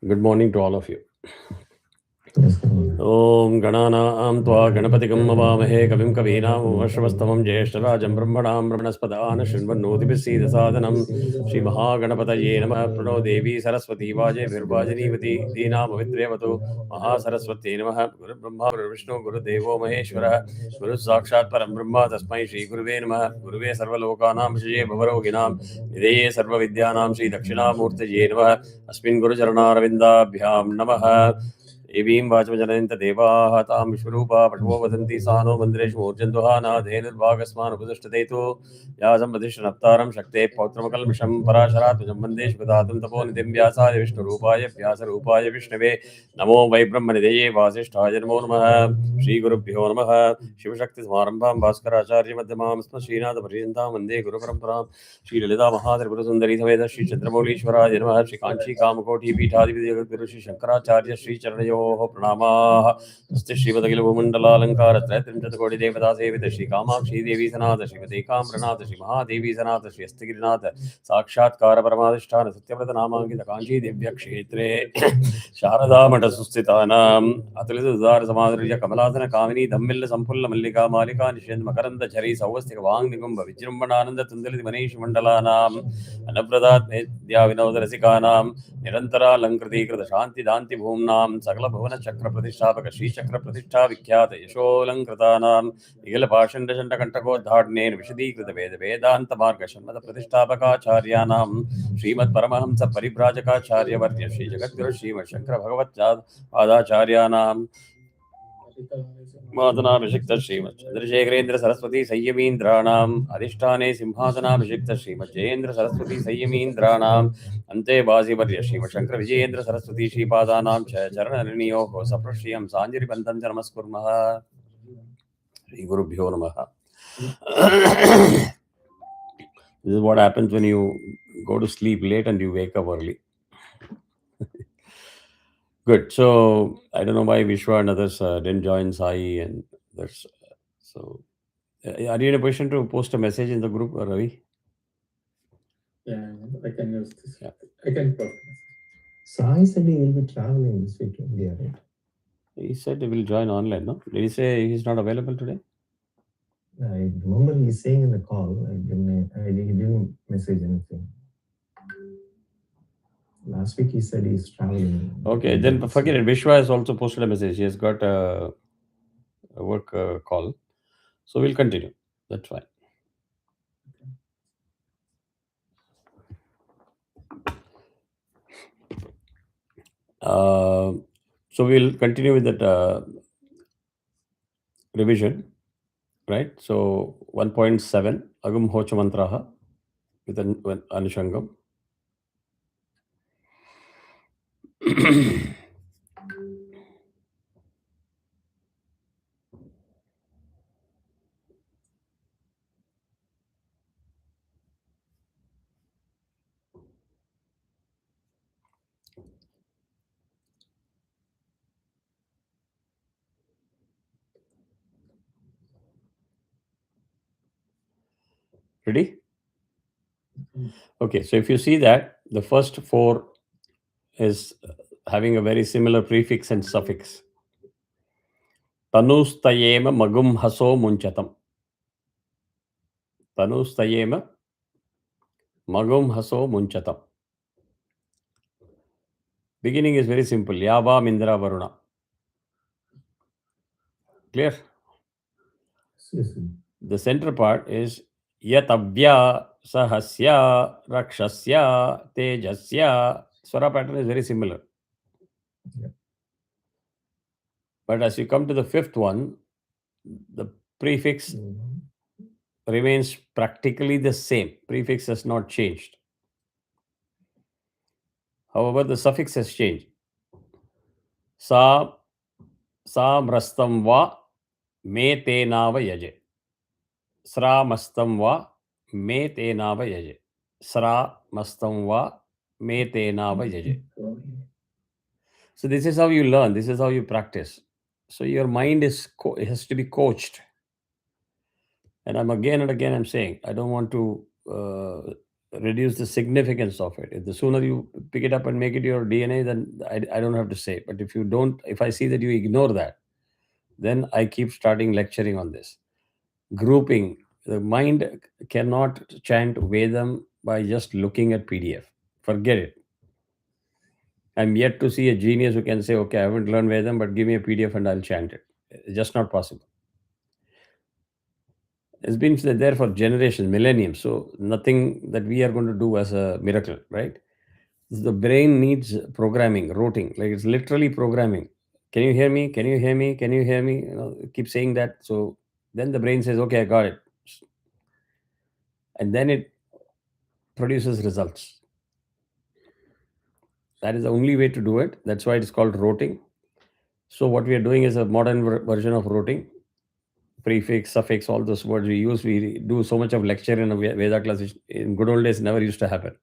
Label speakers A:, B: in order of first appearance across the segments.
A: Good morning to all of you. Om Ganana Tva Ganapatikam Avamahe Kavim Kavinam Vashvastamam Jeshtarajam Brahmanam Brahmanaspadana Shinvanoti Sadanam Sri Mahaganapataye Namah Prano Devi Saraswati Vaje Virvajanivati Dina Mavitrevatu Mahasaraswati Namah Guru Brahma Guru Vishnu Guru Devo Maheshwara Guru Sakshat Param Brahma Tasmai Shri Guruve Namah Guruve Sarvalokanam Shri Bhavaroginam Nideye Sarva Vidyanam Shri Dakshinamurtaye Namah Asmin Guru Charanarvindabhyam Namah Evim Vachmajananta Devaha Tam Vishwarupa Pashvo Vadanti Sano Mandresh Murjanduhana Dhenurvagasman Upudishtadetu Yasam Vadishanaptaram Shakte Pautramakal Misham Parasharat Jambandesh Vadatum Tapo Nitim Vyasa Vishnu Rupaya Vyasa Rupaya Vishnave Namo Vaibrahmanideye Vasishthaja Namo Namaha Shri Guru Bhyo Namaha Shiva Shakti Smarambam Bhaskaracharya Madhyamam Srinatha Pariyanta Vande Guru Paramparam Shri Lalita Mahadar Guru Sundari Sameda Shri Chandramoulishwara Namaha Shri Kanchi Kamakoti Pithadipiti Guru Shri Shankaracharya Shri Charanayoho Pranamaha Namaste Shri Vadagila Bhumandala Alankara Traitimchat Kodi Devata Sevita Shri Kamakshi Devi Sanatha Shri Vadekam Pranatha Shri Mahadevi Sanatha Shri Astagirinatha Sakshatkara Paramadhisthana Satyavrata Namangita Kanchi Divya Kshetre Sharada Mata Sustitanam Atulita Udar Samadriya Kamalasana Kamini Dhammilla Sampulla Mallika Malika Nishend Makaranda Chari Savastika Vang Nigumba Vijrumbanananda Tundali Manish Mandalanam Anapradat Nidya Vinodha Rasikanam Nirantara Lankriti Krita Shanti Danti Bhumnam Sakala Bhavana Chakra Pratishthapaka Shri Chakra Pratishtha Vikhyata Yasho Lankratanam Nigala Bhashanda Shanta Kantako Dhadne Vishadi Krita Veda Vedanta Marga Shanmata Pratishtapaka Charyanam Srimad Paramahamsa Paribrajaka Charya Vartya Shri Jagadguru Srimad Shankara Bhagavat Adacharyanam Madhanabhishekta Srimad Chandrasekharendra Saraswati Sayyamindranam Adhisthane Simhasanabhishekta Srimad Jayendra Saraswati Sayyamindranam Ante Basivarya Srimad Shankara Vijayendra Saraswati Shripadanam Charanariniyoho Saprashriyam Sanjari Bandham Namaskuraha Shri Guru Bhyo Namaha. This is what happens when you go to sleep late and you wake up early. Good. So I don't know why Vishwa and others didn't join Sai and others. So are you in a position to post a message in the group, Ravi?
B: Yeah, I can use this. Yeah. I can post. Sai said he will be traveling this week to India, right?
A: He said he will join online, no? Did he say he's not available today?
B: I remember he's saying in the call, he didn't message anything. Last week he said he's traveling.
A: Okay, then forget it. Vishwa has also posted a message. He has got a work call. So we'll continue. That's fine. So we'll continue with that revision, right? So 1.7, Agum Hocha Mantraha with an Anushangam. Ready? Okay, so if you see that, the first four is having a very similar prefix and suffix. Tanustayema magum haso munchatam. Tanustayema magum haso munchatam. Beginning is very simple. Yava Mindra Varuna. Clear?
B: Yes.
A: The center part is Yatavya Sahasya Rakshasya Tejasya. Swara pattern is very similar.
B: Yeah.
A: But as you come to the fifth one, the prefix remains practically the same. Prefix has not changed. However, the suffix has changed. Sa mrastam va me te nava yaje. Sra mastam va me te nava yaje. Sra mastam va me te nava yaje. So this is how you learn. This is how you practice. So your mind has to be coached. And I'm again and again I'm saying, I don't want to reduce the significance of it. If the sooner you pick it up and make it your DNA, then I don't have to say. But if you don't, if I see that you ignore that, then I keep starting lecturing on this. Grouping. The mind cannot chant Vedam by just looking at PDF. Forget it. I'm yet to see a genius who can say, okay, I haven't learned Vedam, but give me a PDF and I'll chant it. It's just not possible. It's been there for generations, millenniums. So nothing that we are going to do as a miracle, right? The brain needs programming, routing. Like it's literally programming. Can you hear me? Can you hear me? Can you hear me? Keep saying that. So then the brain says, okay, I got it. And then it produces results. That is the only way to do it. That's why it's called routing. So what we are doing is a modern version of routing. Prefix, suffix, all those words we use. We do so much of lecture in a Veda class. Which in good old days never used to happen.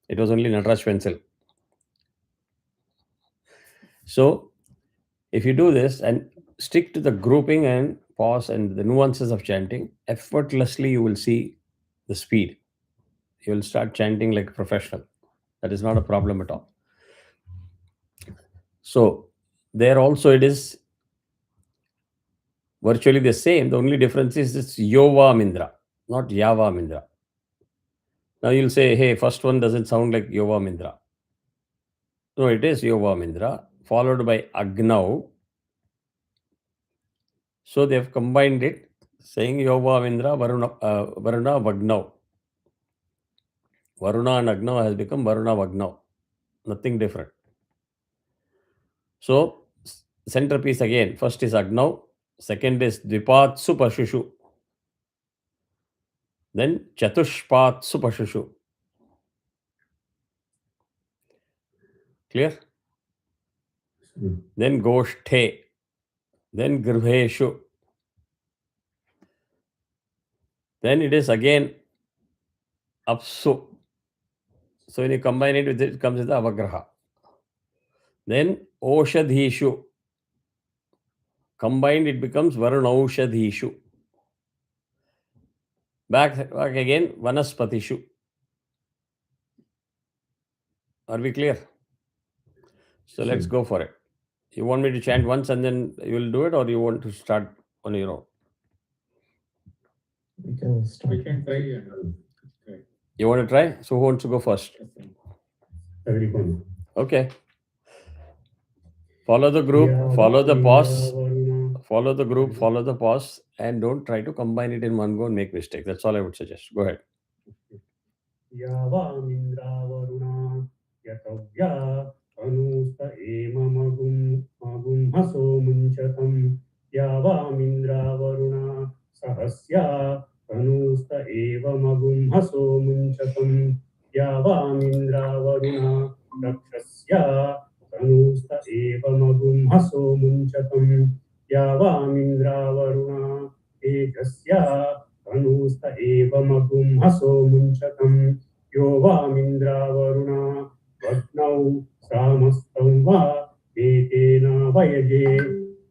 A: It was only Nataraj pencil. So if you do this and stick to the grouping and pause and the nuances of chanting, effortlessly you will see the speed. You will start chanting like a professional. That is not a problem at all. So there also it is virtually the same. The only difference is it's Yova Mindra, not Yava Mindra. Now you'll say, hey, first one doesn't sound like Yova Mindra. No, it is Yova Mindra, followed by Agnav. So they have combined it, saying Yova Mindra, Varuna Vagnav. Varuna and Agnav has become Varuna Vagnav. Nothing different. So centerpiece again. First is Agnav. Second is Dvipatsu Pashushu. Then Chatushpatsu Pashushu. Clear? Then Goshthe. Then Griheshu. Then it is again Apsu. So when you combine it with it, comes with the Avagraha. Then Oshadhishu. Combined it becomes Varunaushadhishu. Back again, Vanaspatishu. Are we clear? So let's go for it. You want me to chant once and then you will do it, or you want to start on your own?
B: We can start.
C: We can try.
A: You want to try? So who wants to go first?
B: Everyone.
A: Okay. Follow the group, follow the pause, follow the group, follow the pause, and don't try to combine it in one go and make mistake. That's all I would suggest. Go ahead.
D: Yava Mindra Varuna Yatavya Anusta Emamagum Haso Munchatam Yava Mindra Varuna Sahasya Anusta Evamagum Haso Munchatam Yava Mindra Varuna Rakshasya Anusta Evamagum Haso Munchatam Yava Mindra Varuna Tejasya Anusta Evamagum Haso Munchatam Yo Vamindra Varuna Vatnau Samastam Va Etena Vayaje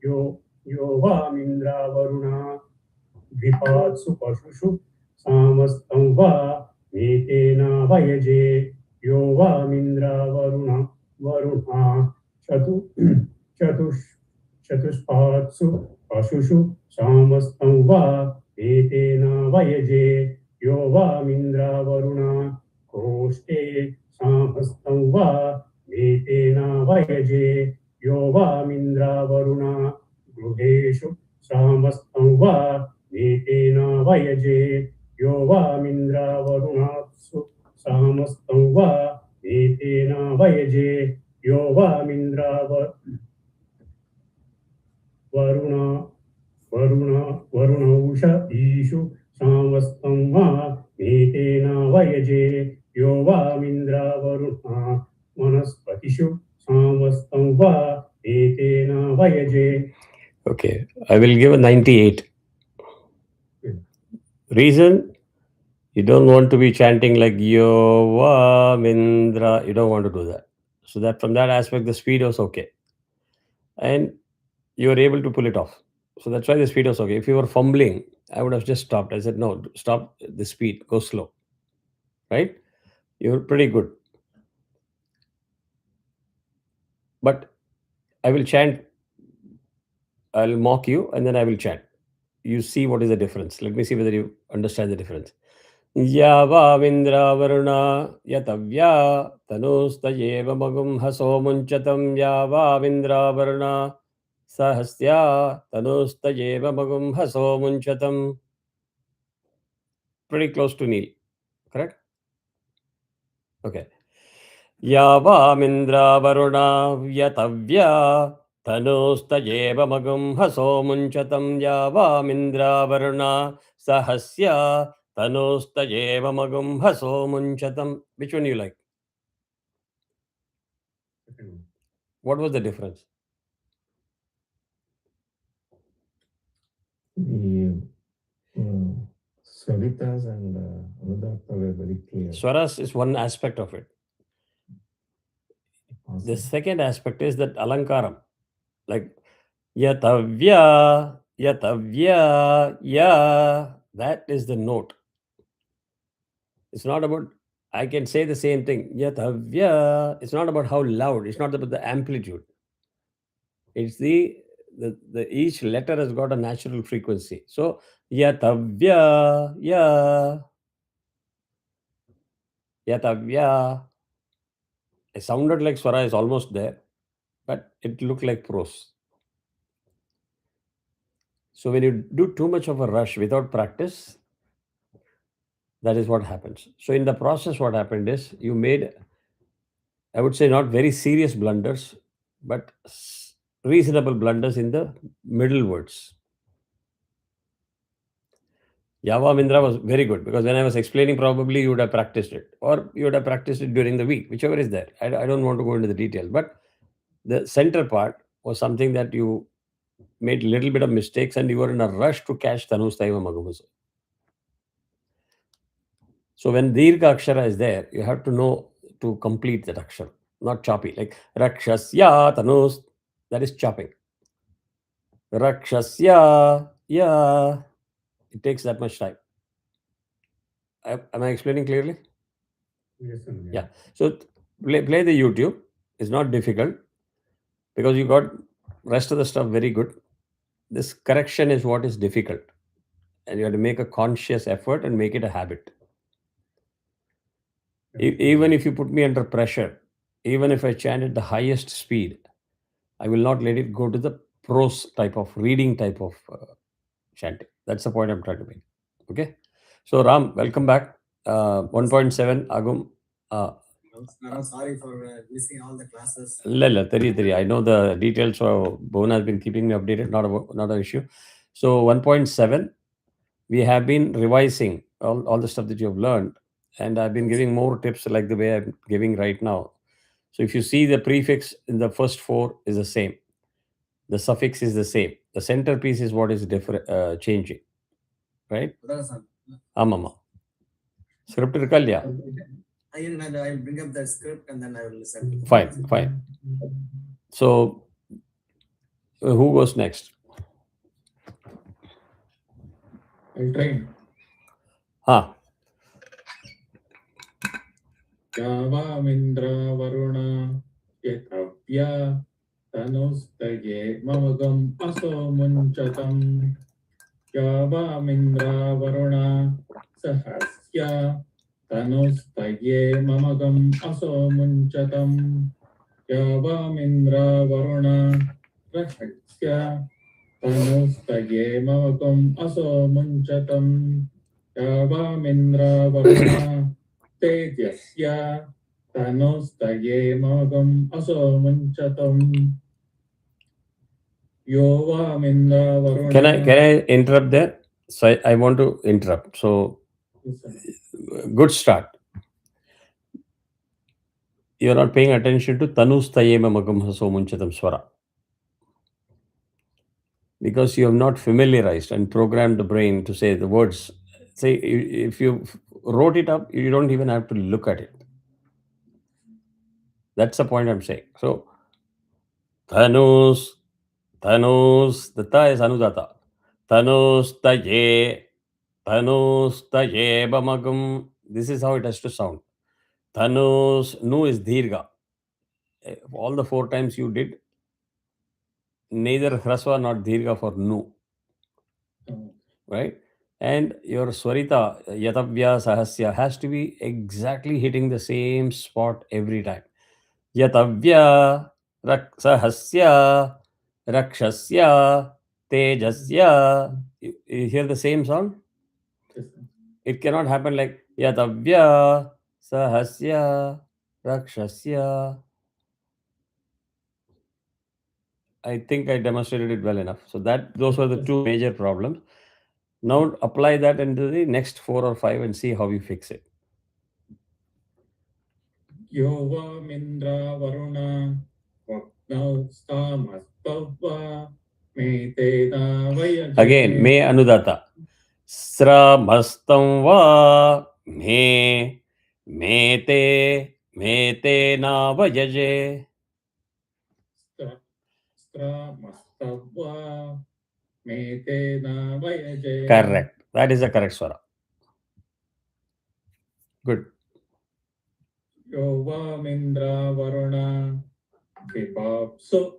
D: Yo Vamindra Varuna Dvipatsu Pashushu Samastam Va Etena Vayaje Yo Vamindra Varuna Chatushpatsu Pashushu Samastam Va Etena Vayaje Yo Vamindra Varuna Koshte Samastam Va Etena Vayaje Yo Vamindra Varuna Grudeshu Samastam Va Etena Vayaje Yo Vamindra Varunatsu Samastam Va Etena Vayaje Yo Vamindra Varuna Ishu Samastam Va Etena Vayaje Yo Vamindra Varuna Manaspatishu Samastam Va Etena Vayaje.
A: Okay. I will give a 98. Reason? You don't want to be chanting like Yova Mindra. You don't want to do that. So that from that aspect, the speed was okay. And you were able to pull it off. So that's why the speed was okay. If you were fumbling, I would have just stopped. I said, no, stop the speed, go slow. Right? You're pretty good. But I will chant, I'll mock you, and then I will chant. You see what is the difference. Let me see whether you understand the difference. Yava Varuna Yatavya Tanustayeva Magum Haso Munchatam Yava Varuna Sahasya Tanustayeva Magum Haso Munchatam. Pretty close to Neil, correct? Okay. Yava Varuna Yatavya Tanustayeva Magum Haso Munchatam Yava Varuna Sahasya Tanustayeva Magum Haso Munchatam. Which one you like? What was the difference?
B: The Swaritas and Anudatta were very clear.
A: Swaras is one aspect of it.
B: Awesome.
A: The second aspect is that alankaram. Like Yatavya, Yatavya, Ya. That is the note. It's not about, I can say the same thing. Yatavya. It's not about how loud. It's not about the amplitude. It's the each letter has got a natural frequency. So Yatavya, Ya. Yatavya. It sounded like Swara is almost there, but it looked like prose. So when you do too much of a rush without practice, that is what happens. So in the process, what happened is you made, I would say, not very serious blunders, but reasonable blunders in the middle words. Yava Mindra was very good because when I was explaining, probably you would have practiced it, or you would have practiced it during the week, whichever is there. I don't want to go into the details, but the center part was something that you made a little bit of mistakes and you were in a rush to catch Tanustaiva Magumusa. So when Dirgha Akshara is there, you have to know to complete that Akshara, not choppy. Like Rakshasya Tanus, that is chopping. Rakshasya, yeah. It takes that much time. Am I explaining clearly?
D: Yes, sir.
A: Yeah. So play the YouTube. It's not difficult because you got rest of the stuff very good. This correction is what is difficult. And you have to make a conscious effort and make it a habit. Even if you put me under pressure, even if I chant at the highest speed, I will not let it go to the prose type of reading type of chanting. That's the point I'm trying to make. Okay. So Ram, welcome back. 1.7 Agum.
C: Sorry for missing all the classes.
A: I know the details. So Bhuvana has been keeping me updated. Not an issue. So 1.7, we have been revising all the stuff that you have learned, and I've been giving more tips like the way I'm giving right now. So if you see the prefix in the first four is the same, the suffix is the same, the centerpiece is what is different, changing, right? Amama. Script irukalla.
C: I'll bring up the script and then I will listen.
A: Fine. So who goes next?
B: I'll try. Yava Mindra Varuna Yatavya Tanustaye Mamagam Aso Munchatam Yava Mindra Varuna Sahasya Tanustaye Mamagam Aso Munchatam Yava Mindra Varuna Rahasya Tanustaye Mamagam Aso Munchatam Yava Mindra Varuna Tejasya Tanustaye Magam Aso Munchatam Yova Mindra Varuna.
A: Can I interrupt there? So I want to interrupt. So good start. You're not paying attention to Tanustayema Magam Haso Munchatam Swara. Because you have not familiarized and programmed the brain to say the words. Say, if you wrote it up, you don't even have to look at it. That's the point I'm saying. So, Thanus, the ta is Anudata. Tanustaye Bamagam. This is how it has to sound. Thanus, nu is Dirgha. All the 4 times you did, neither Hraswa nor Dirgha for nu. Right? And your Swarita, Yatavya Sahasya, has to be exactly hitting the same spot every time. Yatavya Sahasya Rakshasya Tejasya. You hear the same sound?
B: Yes, sir.
A: It cannot happen like Yatavya Sahasya Rakshasya. I think I demonstrated it well enough. So those were the 2 major problems. Now apply that into the next 4 or 5 and see how you fix it.
B: Yova Mindra Varuna Vaknau Stamastavva Metena Vayaje.
A: Again, me anudata. Sramastam va me te na vajaje.
B: Stramastavva Metena Vayaje.
A: Correct. That is the correct swara. Good.
B: Yova Mindra Varuna Vipapsu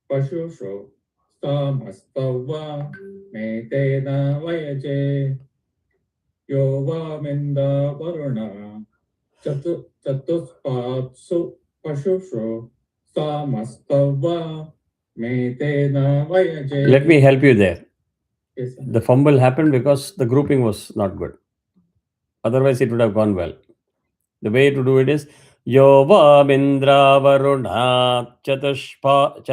B: Pashushu Stamastavva Metena Vayaje. Yova Mindra Varuna Chatuspatsu Pashushu Stamastavva Metena Vayaje.
A: Let me help you there.
B: Yes, sir.
A: The fumble happened because the grouping was not good. Otherwise, it would have gone well. The way to do it is Yova Mindra Varuna Chatushpat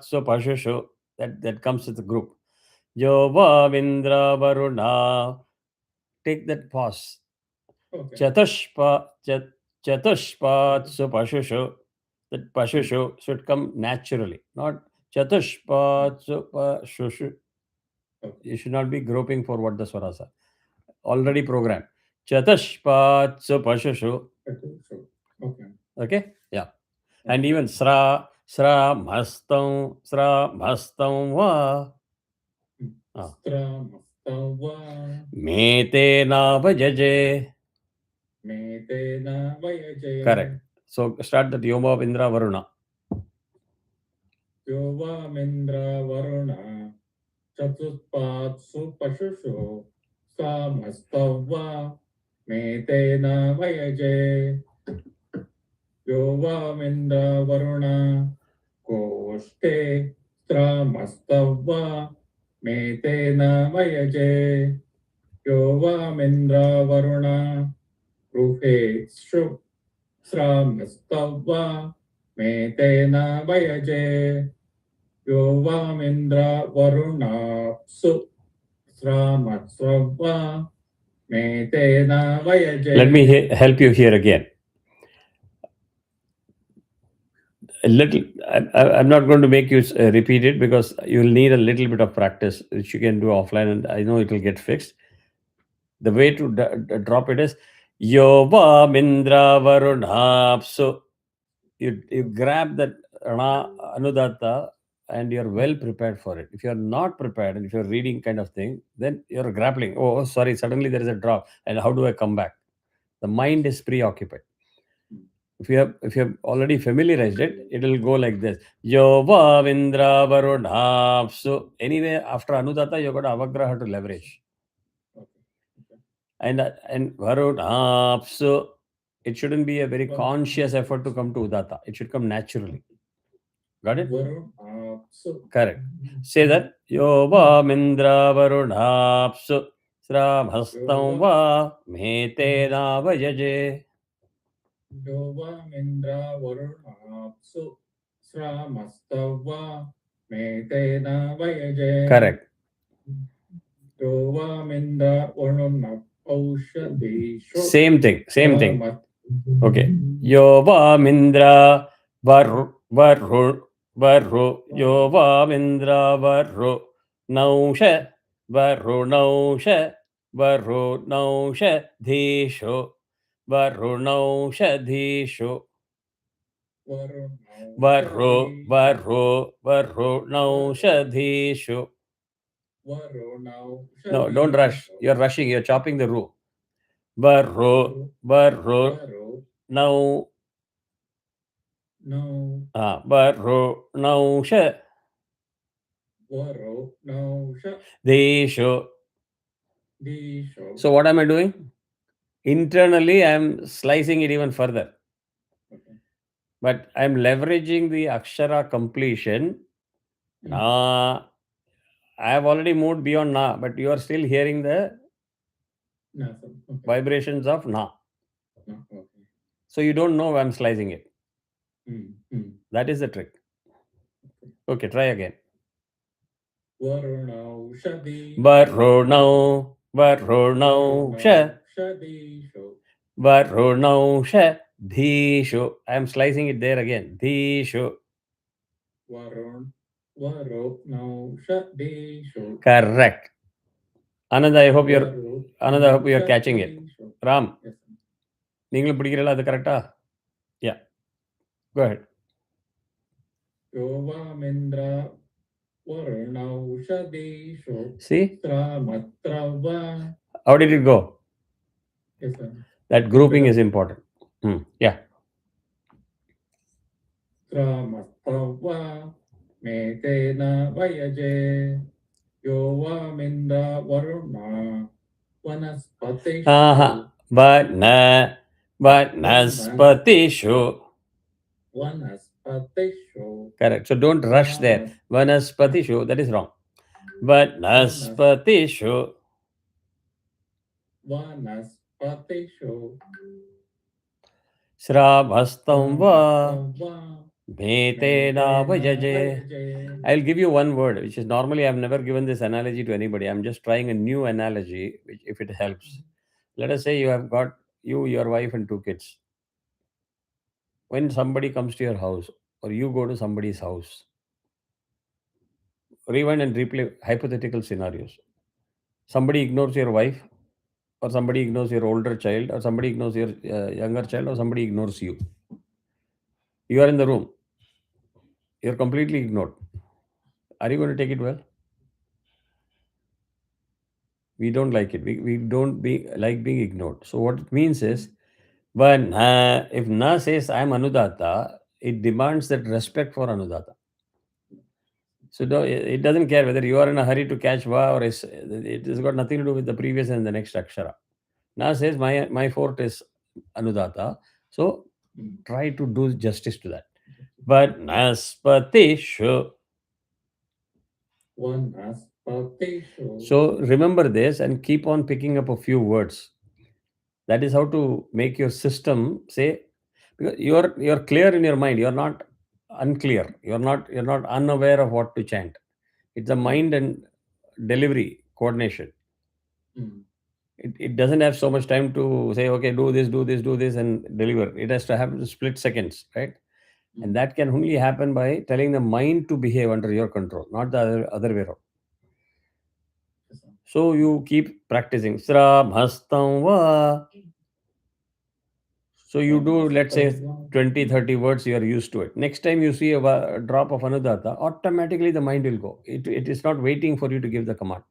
A: Supashushu. That comes with the group. Yova Mindra Varuna. Take that pause.
B: Okay.
A: Chatushpat Supashushu. That Pashushu should come naturally, not Chatushpat Supashushu. You should not be groping for what the swaras are. Already programmed. Chatushpat Supashushu.
B: Okay.
A: Okay? Yeah. And even Mastam Va.
B: Stramastavva
A: Metena Vajaje.
B: Metena Vayaje.
A: Correct. So start the Yoma Indra Varuna.
B: Yova Mindra Varuna Chatuspatsu Pashushu Stamastavva Metena Vayaje. Yova Mindra Varuna Koshte Stramastavva Metena Vayaje. Yova Mindra Varuna Ruhe Shu Stramastavva Metena Vayaje. Yova Mindra Varuna Su Stramastavva Metena Vayaje.
A: Let me help you here again. A little. I'm not going to make you repeat it because you'll need a little bit of practice, which you can do offline, and I know it will get fixed. The way to drop it is Yova Mindra Varuna. So you grab that Anudata and you're well prepared for it. If you're not prepared and if you're reading kind of thing, then you're grappling. Oh, sorry, suddenly there is a drop. And how do I come back? The mind is preoccupied. If you have already familiarized it, it will go like this. Yova Vindra Varuna. So anyway, after Anudata, you've got Avagraha to leverage. And Varuna. So it shouldn't be a very conscious effort to come to Udata. It should come naturally. Got it? Correct. Say that. Yova Mindra Varunapsu Sramhastam Va Metena Vajaje.
B: Yova Mindra Varunapsu Sramastava Metena Vayaje.
A: Correct.
B: Yova Mindra Varunap Aushadisho.
A: Same thing. Okay. Yova Mindra Varu Yova Mindra Varu Nausha Dhisho Varunaushadhisho Varunaushadhisho. No, don't rush. You're rushing. You're chopping the roux. Varro.
B: Varo.
A: Now.
B: No.
A: Varro. Now. Sha.
B: Varo. No. Sha.
A: Desho.
B: Disho.
A: So what am I doing? Internally, I am slicing it even further.
B: Okay.
A: But I am leveraging the Akshara completion. Na. I have already moved beyond Na, but you are still hearing the
B: No, sir. Okay.
A: vibrations of Na.
B: No. Okay.
A: So you don't know I am slicing it.
B: Mm.
A: That is the trick. Okay, try again.
B: Varno Shadi.
A: Varro now, Sha.
B: Shadisho.
A: Varro now, Sha. Dhisho. I am slicing it there again. Dhisho.
B: Varo no Shadisho.
A: Correct. Ananda, I hope
B: Varo
A: you're catching it.
B: Shadisho.
A: Ram,
B: Yes, sir.
A: நீங்களும் பிடிக்கிறீங்களா அது கரெக்டா? Yeah. Go ahead.
B: Yovamindra Varno Shadisho.
A: See?
B: Tramatrava.
A: How did it go?
B: Yes, sir.
A: That grouping is important. Yeah.
B: Tramatrava. Metena Vayaje. Yovamindra Varuna. Vanaspati.
A: Vanaspatishu.
B: Vanaspatishu.
A: Correct. So don't rush there. Vanaspatishu. That is wrong. Vanaspatishu.
B: Vanaspatishu.
A: Sravastam va. Bhetena vajaje. I'll give you one word, which is normally I've never given this analogy to anybody. I'm just trying a new analogy, which if it helps. Let us say you have got your wife and 2 kids. When somebody comes to your house or you go to somebody's house, rewind and replay hypothetical scenarios. Somebody ignores your wife, or somebody ignores your older child, or somebody ignores your younger child, or somebody ignores you. You are in the room. You're completely ignored. Are you going to take it well? We don't like it. We don't like being ignored. So what it means is, when if Na says I am Anudatta, it demands that respect for Anudatta. So it doesn't care whether you are in a hurry to catch Va or it has got nothing to do with the previous and the next Akshara. Na says my forte is Anudatta. So try to do justice to that. But Naspatishu. So remember this and keep on picking up a few words. That is how to make your system say, because you're clear in your mind. You're not unclear. You're not unaware of what to chant. It's a mind and delivery coordination. It doesn't have so much time to say, okay, do this and deliver. It has to happen in split seconds, right? And that can only happen by telling the mind to behave under your control, not the other way around. So you keep practicing. Srabhastam va. So you do, let's say, 20, 30 words, you are used to it. Next time you see a drop of Anudatta, automatically the mind will go. It is not waiting for you to give the command.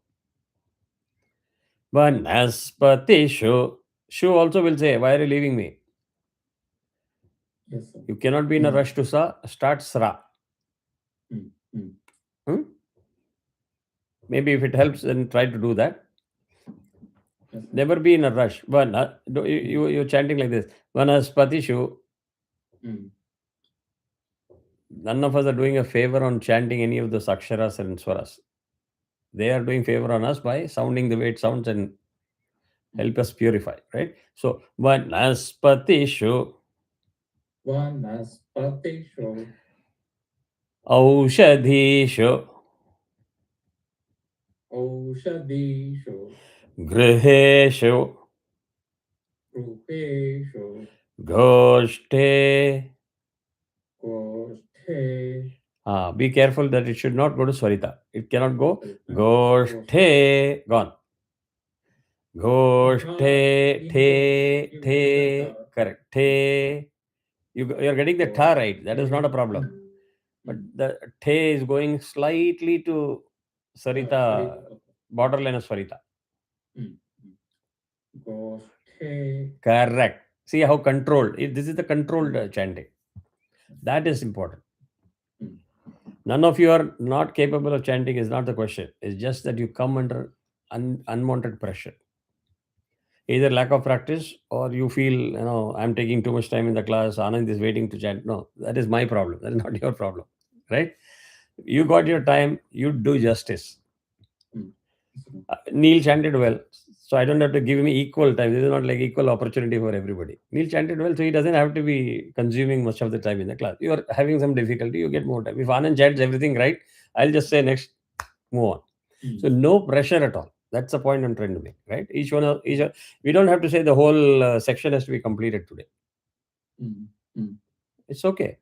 A: Vanaspatishu. Shu also will say, why are you leaving me?
B: Yes, sir.
A: You cannot be in a rush to start Sra. Maybe if it helps, then try to do that.
B: Yes, sir.
A: Never be in a rush. You're chanting like this. Vanaspatishu. None of us are doing a favor on chanting any of the aksharas and swaras. They are doing favor on us by sounding the way it sounds and help us purify, right? So, Vanaspatishu.
B: Vanaspatishu.
A: Aushadhishu.
B: Aushadishu.
A: Griheshu.
B: Rupeshu.
A: Goshte.
B: Goshthe.
A: Be careful that it should not go to Swarita. It cannot go Goshte. Gone. Goshte. Te. Correct. Te. You're getting the ta right. That is not a problem. But the te is going slightly to Sarita, borderline of Sarita.
B: Hey.
A: Correct. See how controlled. This is the controlled chanting. That is important. None of you are not capable of chanting is not the question. It's just that you come under unwanted pressure. Either lack of practice or you feel, I'm taking too much time in the class. Anand is waiting to chant. No, that is my problem. That is not your problem. Right? You got your time. You do justice. Neil chanted well. So I don't have to give him equal time. This is not like equal opportunity for everybody. Neil chanted well, so he doesn't have to be consuming much of the time in the class. You are having some difficulty, you get more time. If Anand chants everything right, I'll just say next, move on. So no pressure at all. That's the point I'm trying to make, right? We don't have to say the whole section has to be completed today. It's okay.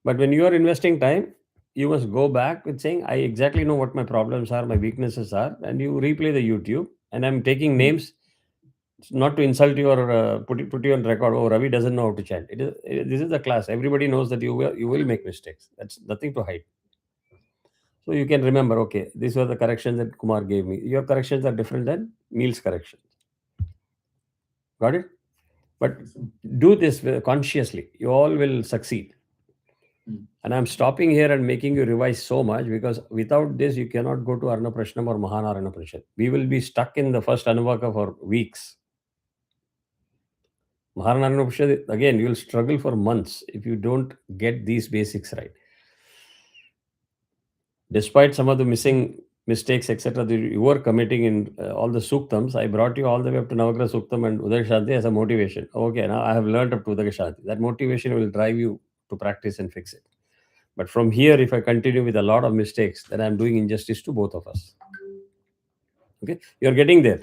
A: But when you are investing time, you must go back with saying, I exactly know what my problems are, my weaknesses are, and you replay the YouTube. And I'm taking names not to insult you or put you on record. Oh, Ravi doesn't know how to chant. This is the class. Everybody knows that you will make mistakes. That's nothing to hide. So you can remember, okay, these were the corrections that Kumar gave me. Your corrections are different than Neil's corrections. Got it? But do this consciously. You all will succeed. And I'm stopping here and making you revise so much because without this, you cannot go to Arna Prashnam or Mahanarana Prashan. We will be stuck in the first Anuvaka for weeks. Mahanarana Prashan, again, you will struggle for months if you don't get these basics right. Despite some of the missing mistakes, etc., that you were committing in all the suktams, I brought you all the way up to Navagraha Suktam and Udagashanti as a motivation. Okay, now I have learned up to Udagashanti. That motivation will drive you to practice and fix it. But from here, if I continue with a lot of mistakes, then I'm doing injustice to both of us. Okay, you're getting there.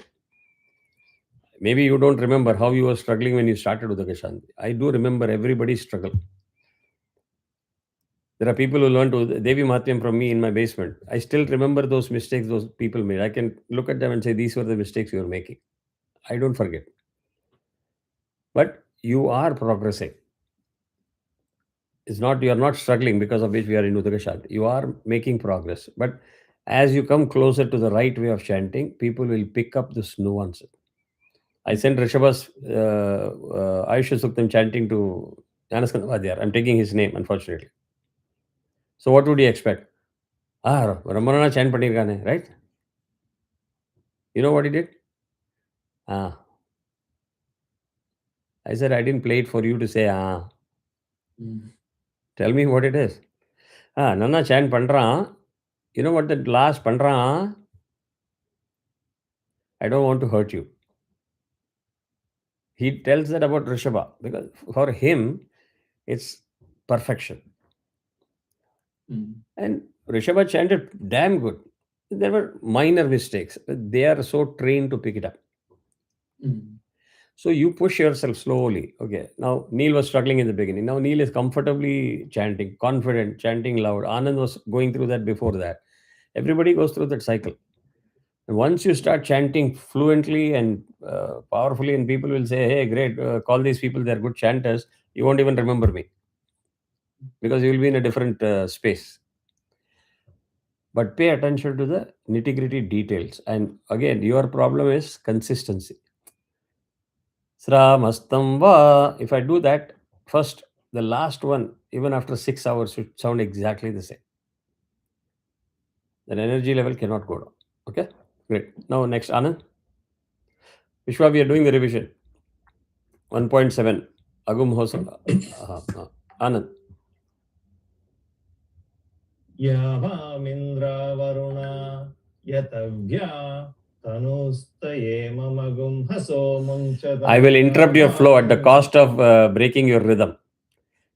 A: Maybe you don't remember how you were struggling when you started Udagashanti. I do remember everybody's struggle. There are people who learned Devi Mahatyam from me in my basement. I still remember those mistakes those people made. I can look at them and say, these were the mistakes you were making. I don't forget. But you are progressing. You are not struggling because of which we are in Udagashanti. You are making progress. But as you come closer to the right way of chanting, people will pick up this nuance. I sent Rishabha's Ayush Suktam chanting to Janaskanda Vadiyar. I'm taking his name, unfortunately. So what would you expect? Ramarana chant panirgane, right? You know what he did? I said, I didn't play it for you to say, Tell me what it is. Nana chant pandran. You know what the last pandran? I don't want to hurt you. He tells that about Rishabha because for him, it's perfection. And Rishabha chanted damn good. There were minor mistakes. They are so trained to pick it up. So you push yourself slowly. Okay. Now Neil was struggling in the beginning. Now Neil is comfortably chanting, confident, chanting loud. Anand was going through that before that. Everybody goes through that cycle. And once you start chanting fluently and powerfully, and people will say, hey, great, call these people, they're good chanters. You won't even remember me because you will be in a different space. But pay attention to the nitty-gritty details. And again, your problem is consistency. Sramastam va. If I do that, first, the last one, even after 6 hours, should sound exactly the same. Then energy level cannot go down. Okay? Great. Now, next, Anand. Vishwa, we are doing the revision. 1.7. Agum Hosa. Anand.
B: Yavamindra Varuna Yatavya Tanustayemamagum Haso Munchada.
A: I will interrupt your flow at the cost of breaking your rhythm.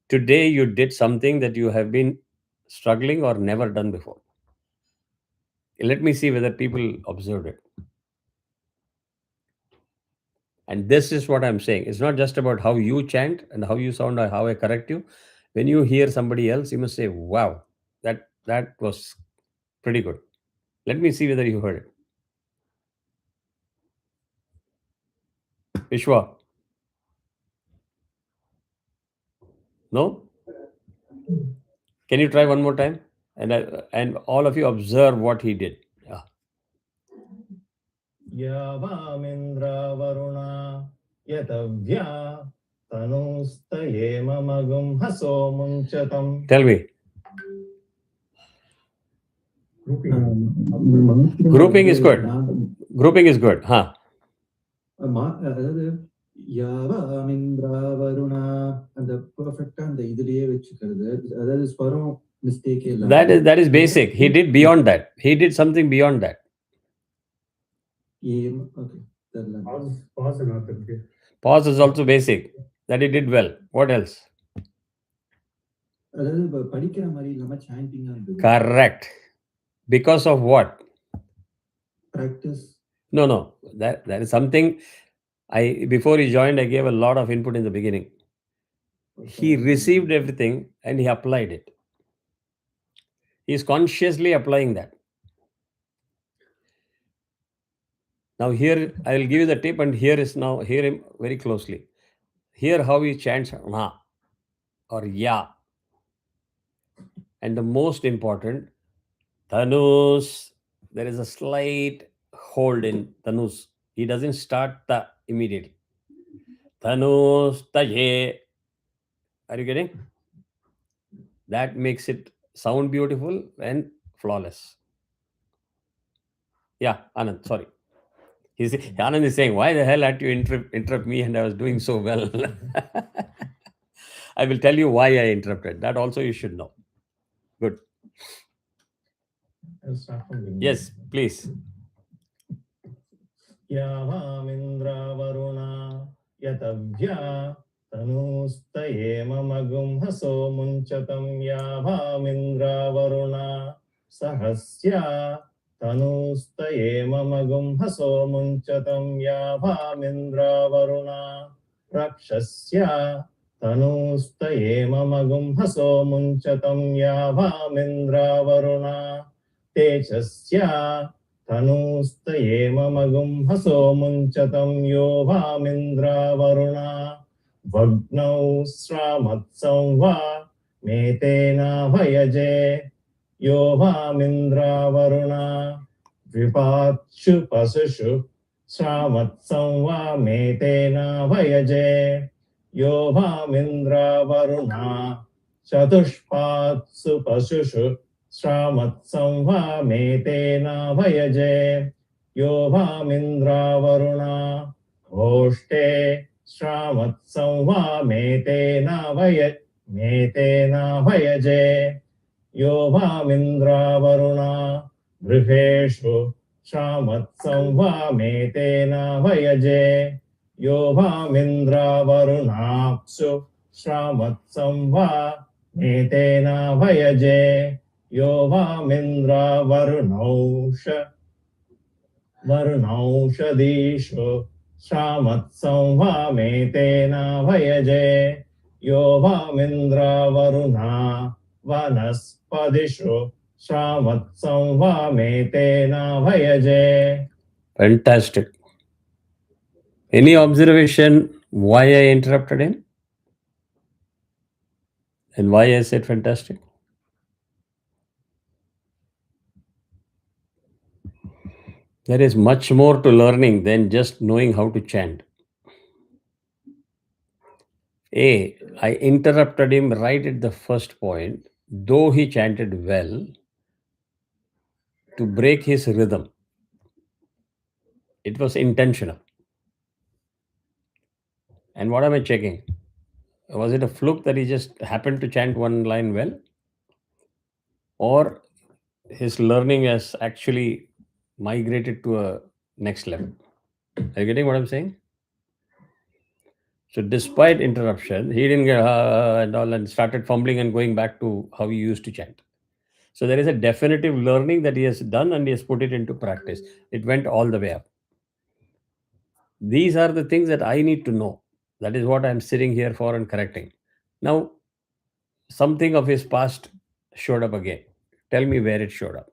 A: Today, you did something that you have been struggling or never done before. Let me see whether people observed it. And this is what I'm saying. It's not just about how you chant and how you sound or how I correct you. When you hear somebody else, you must say, wow, that was pretty good. Let me see whether you heard it. Vishwa. No? Can you try one more time? And all of you observe what he did.
B: Yavamindra Varuna Yatavya Tanustaye Mamagum Haso Munchatam.
A: Tell me. Grouping is good. Grouping is good. Huh?
B: அதாவது யாவாமிந்திரா வருணா அந்த பெர்ஃபெக்ட்டா அந்த இதுலயே வெச்சுக்கிறது, அதாவது ஸ்வரம் மிஸ்டேக்கே இல்ல.
A: That is basic. He did beyond that. He did something beyond that.
B: Okay.
A: Pause is also basic. That he did well. What else?
B: அதாவது படிக்கிற மாதிரி இல்லாம சாண்டிங்கா இருந்தது.
A: Correct. Because of what?
B: Practice.
A: No. That is something. Before he joined, I gave a lot of input in the beginning. He received everything and he applied it. He is consciously applying that. Now here, I will give you the tip, and hear him very closely. Hear how he chants Na or Ya. And the most important, Tanus, there is a slight hold in Tanus. He doesn't start the immediately. Tanus Taye. Are you getting? That makes it sound beautiful and flawless. Yeah, Anand, sorry. Anand is saying, why the hell had you interrupt me and I was doing so well? I will tell you why I interrupted. That also you should know. Good.
B: I'll start from beginning.
A: Yes, please.
B: Yavamindra Varuna Yatavya Tanustaye Mamagum Haso Munchatam. Yavamindra Varuna Sahasya Tanustaye Mamagum Haso Munchatam. Yavamindra Varuna Rakshasya Tanustaye Mamagum Haso Munchatam. Yavamindra Varuna Techasya Tanustaye Mamagum Haso Munchatam. Yovamindra Varuna Vagnau Sramatsam Va Metena Vayaje. Yovamindra Varuna Vipatshu Pasushu Sramatsam Va Metena Vayaje. Yovamindra Varuna Chatushpatsu Pasushu Sramatsam Va Metena Vayaje. Yovamindra Varuna Koshte Sramatsam Va Metena Vayaje. Yovamindra Varuna Griheshu Sramatsam Va Metena Vayaje. Yovamindra Varunapsu Sramatsam Va Metena Vayaje. Yovamindra Varunaushadishu Sramatsam Va Metena Vayaje. Yovamindra Varuna Vanaspadishu Sramatsam Va Metena Vayaje.
A: Fantastic. Any observation why I interrupted him? And why I said fantastic? There is much more to learning than just knowing how to chant. I interrupted him right at the first point, though he chanted well, to break his rhythm. It was intentional. And what am I checking? Was it a fluke that he just happened to chant one line well? Or his learning has actually migrated to a next level? Are you getting what I'm saying? So despite interruption, he didn't get and all and started fumbling and going back to how he used to chant. So there is a definitive learning that he has done and he has put it into practice. It went all the way up. These are the things that I need to know. That is what I'm sitting here for and correcting. Now, something of his past showed up again. Tell me where it showed up.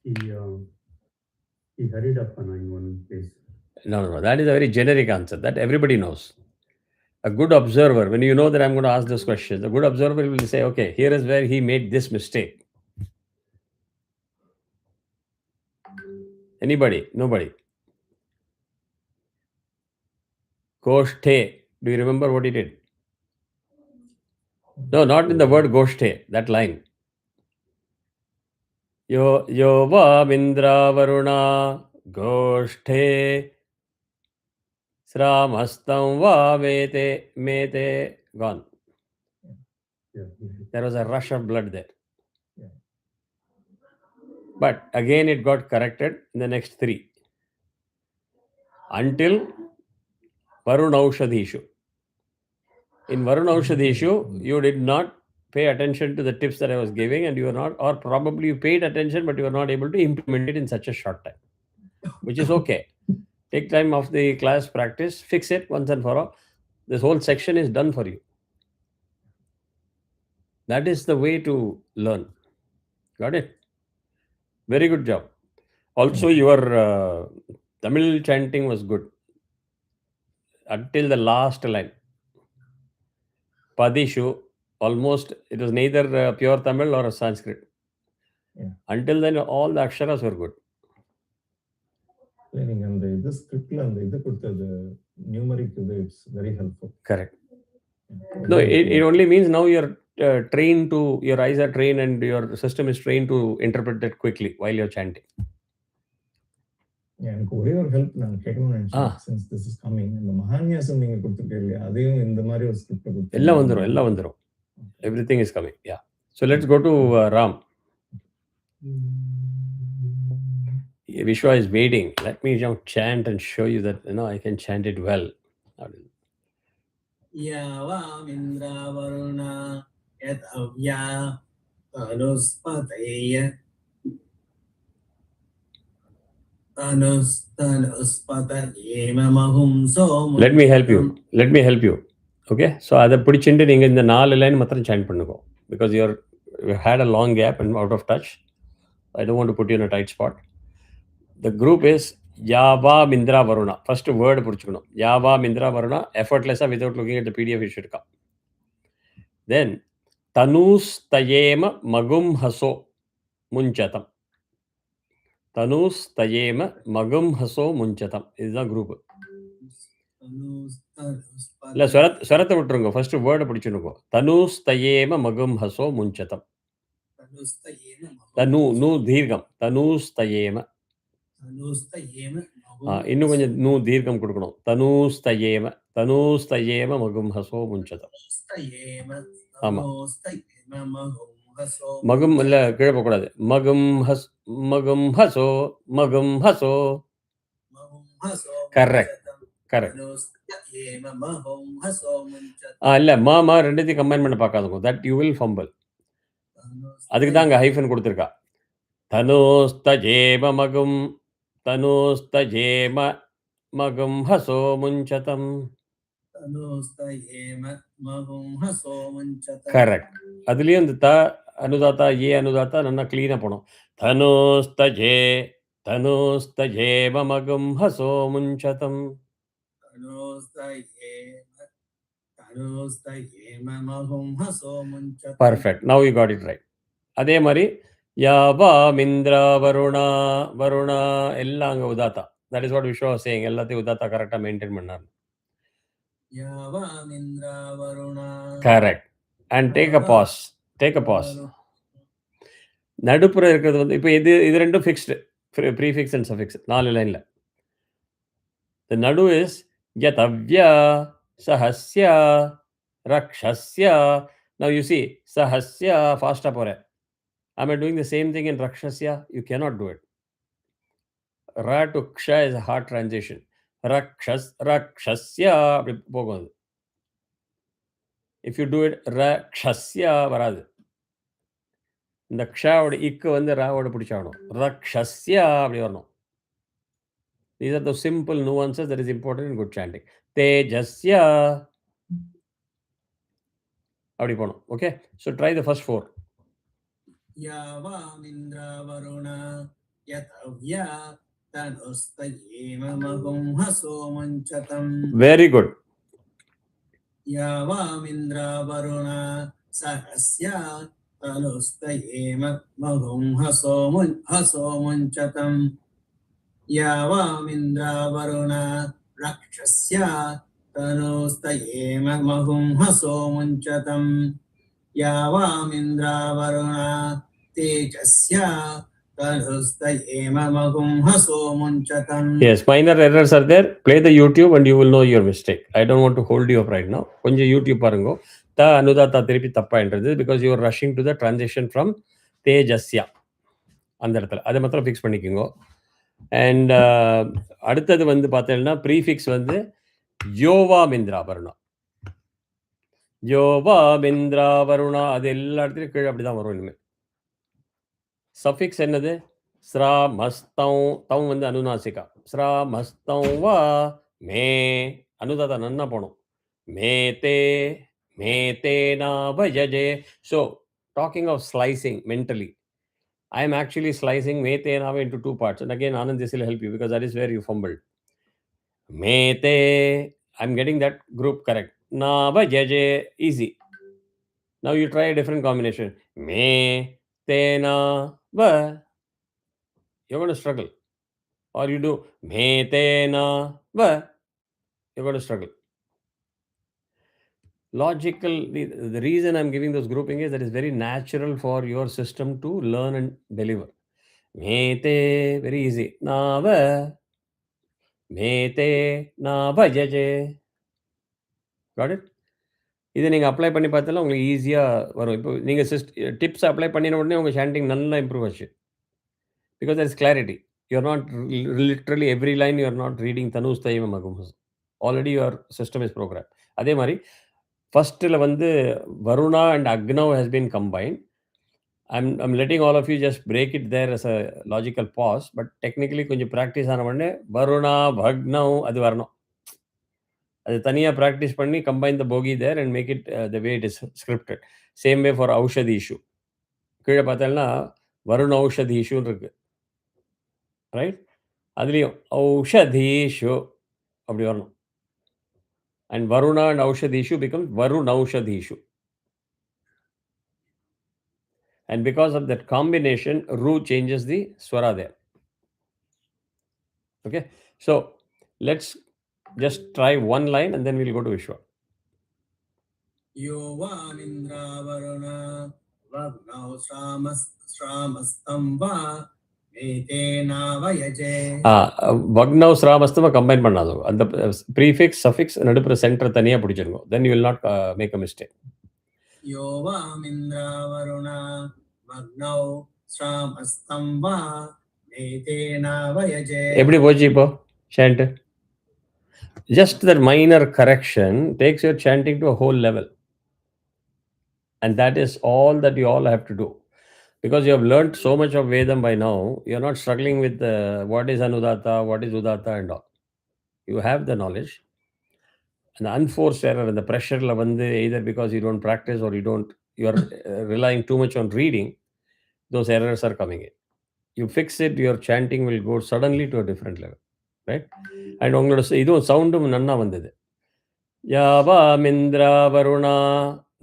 D: He hurried up in one place.
A: No. That is a very generic answer that everybody knows. A good observer, when you know that I'm going to ask this question, a good observer will say, okay, here is where he made this mistake. Anybody? Nobody. Goshthe. Do you remember what he did? No, not in the word Goshthe, that line. Yo va Mindra Varuna Goshthe Sramastam va mete gone.
D: Yeah.
A: There was a rush of blood there.
B: Yeah.
A: But again, it got corrected in the next 3. Until Varunaushadhishu. In Varunaushadhishu, you did not pay attention to the tips that I was giving, and you were not, or probably you paid attention, but you were not able to implement it in such a short time, which is okay. Take time off the class, practice, fix it once and for all. This whole section is done for you. That is the way to learn. Got it? Very good job. Also, your Tamil chanting was good until the last line. Padishu, almost, it was neither pure Tamil or a Sanskrit.
B: Yeah.
A: Until then, all the aksharas were good.
B: Learning and the script and the numeric, it's very helpful.
A: Correct. No, it only means now you're trained to, your eyes are trained and your system is trained to interpret it quickly while you're chanting.
B: Yeah, and help since this is coming. And the Mahanyasam
A: Everything is coming. Yeah. So let's go to Ram. Vishwa is waiting. Let me chant and show you that I can chant it well.
C: Yava Mindra Varuna Yat Avya Tanuspataya
A: Let me help you. Okay. So அதை பிடிச்சிட்டு நீங்க இந்த 4 line மாத்திரம் chant பண்ணுங்க because you had a long gap and out of touch. I don't want to put you in a tight spot. The group is Yava Mindra Varuna. First word புடிச்சுக்கணும். Yava Mindra Varuna, effortless without looking at the PDF it should come. Then Tanus Tayema Magum Haso Munchatam. Tanus Tayema Magum Haso Munchatam is the group. இல்ல ஸ்வரத்தை விட்டுருங்க. First வேர்டை பிடிச்சுனுங்க. தனுஸ் தயேம மகும் ஹசோ முஞ்சதம். நூ தீர்க்கம். தனுஸ் தயேம. இன்னும் கொஞ்சம் நூ தீர்க்கம் கொடுக்கணும். தனுஸ் தயேம. தனுஸ் தயேம மகும் ஹசோ முஞ்சதம். ஆமா. மகும் இல்ல கீழே போக கூடாது. மகும் ஹசோ மகும் ஹசோ. கரெக்ட். இல்ல மாமா ரெண்டுத்தையும் கம்பைன் பண்ண பார்க்காதுங்க. That you will fumble. அதுக்கு தான் அங்க ஹைஃபன் கொடுத்துருக்கா. தனோஸ்தஜேம மகும் தனோஸ்தஜேம மகும் ஹசோ முஞ்சதம். கரெக்ட். அதுலயும் இந்த த அனுதாத்தா ஏ அனுதாத்தா நல்லா கிளீனா போனோம். தனோஸ்தஜேம மகும் ஹசோ முஞ்சதம். Perfect. Now you got it right. அதே மாதிரி யாவா மிந்திரா வருணா எல்லாம் அங்க உதாத்தா. That is what Vishwa was saying. எல்லாத்தையும் உதாத்தா கரெக்டா மெயின்டைன் பண்ணார். Correct. And take a pause. நடுப்புற இருக்கிறது வந்து இப்போ இது ரெண்டும் ஃபிக்ஸ்டு. ப்ரீஃபிக்ஸ் அண்ட் சஃபிக்ஸ் 4 லைன்ல. The nadu is Yatavya Sahasya Rakshasya. Now you see Sahasya fast up. Am I doing the same thing in Rakshasya? You cannot do it. Ra to Ksha is a hard transition. Rakshasya. If you do it Rakshasya varadu. இந்த க்ஷாவோட இக்கு வந்து ராவோட பிடிச்சாகணும். Rakshasya அப்படி வரணும். These are the simple nuances that is important in good chanting. Tejasya. அப்படி போகணும். Okay? So try the first 4.
C: Yava Mindra Varuna Yatavya Tanustayema Magum Haso Munchatam.
A: Very good.
C: Yava Mindra Varuna Sahasya Tanustayema Magum Haso Munchatam. यावामिन्द्रा Varun रक्षस्य तनोस्तयेम महुं हसो मुञ्चतम् यावामिन्द्रा वरुण तेजस्य तनुस्तयेम महुं हसो मुञ्चतम्.
A: Yes, minor errors are there. Play the YouTube and you will know your mistake. I don't want to hold you up right now. கொஞ்சம் YouTube பாருங்க. த அனுதாத்தா திருப்பி தப்பாயின்றது because you are rushing to the transition from தேஜஸ்யா அந்த இடத்துல அதை மாத்திரம் fix பண்ணிக்கோங்க. And அடுத்தது வந்து பார்த்தீங்கன்னா ப்ரீஃபிக்ஸ் வந்து யோவா மிந்திரா வருணா, யோவா மிந்திரா வருணா, அது எல்லா இடத்துலையும் கீழே அப்படி தான் வரும். இனிமேல் சஃபிக்ஸ் என்னது? ஸ்ராமஸ்தம், தம் வந்து அனுநாசிகா. ஸ்ராமஸ்தம் வா மே, அனுதாதா நன்னா போனோம். மே தே நா பஜஜே. So talking of slicing mentally, I am actually slicing Mete now into two parts. And again, Anand, this will help you because that is where you fumbled. Mete, I'm getting that group correct. Na ba jeje, easy. Now you try a different combination. Me, te na ba. You're going to struggle. Or you do me te na ba. You're going to struggle. Logical, the reason I'm giving those grouping is that it's very natural for your system to learn and deliver. Mete, very easy. Na ba. மேதே நா பஜஜே. Got it? இதை நீங்கள் apply பண்ணி பார்த்தாலும் உங்களுக்கு ஈஸியாக வரும். இப்போ நீங்கள் டிப்ஸ் அப்ளை பண்ணின உடனே உங்கள் ஷாண்டிங் நல்லா இம்ப்ரூவ் ஆச்சு. Because that is clarity. You're not literally every line you're not reading தனுஷ் தைவம் மகும். Already your system is program. அதே மாதிரி ஃபஸ்ட்டில் வந்து வருணா அண்ட் அக்னவ் has been combine. I'm letting all of you just break it there as a logical pause, but technically கொஞ்சம் practice ஆன உடனே வருணா பக்னவ் அது வரணும். அது தனியாக ப்ராக்டிஸ் பண்ணி combine the together and make it the way it is scripted. Same way for Aushadhi issue. கீழே பார்த்தோம்னா வருண் ஔஷதி இஷ்யூன்னு இருக்கு, ரைட்? அதுலேயும் ஔஷதி இஷ்யூ அப்படி வரணும். And Varuna and Aushadhi issue become Varun Aushadhi issue. And because of that combination, Ru changes the swara there. Okay, so let's just try one line and then we'll go to Vishwa.
C: Yo vamindra varuna vagnau sramastam-va metena vayaje.
A: Vagnau sramastam combine பண்ணாதோ. அந்த prefix suffix நடுப்புற centre தனியா பிடிச்சிருங்க. Then you will not make a mistake.
C: Yo vamindra varuna vagnau sramastam-va metena vayaje.
A: எப்படி போச்சு இப்போ chant? Just that minor correction takes your chanting to a whole level. And that is all that you all have to do. Because you have learned so much of Vedam by now, you are not struggling with what is Anudatta, what is Udatta and all. You have the knowledge. And the unforced error and the pressure, either because you don't practice or you are relying too much on reading, those errors are coming in. You fix it, your chanting will go suddenly to a different level. Right? And உங்களோட இதுவும் சவுண்டும் நன்னா வந்தது. யாவா Myntra Varuna,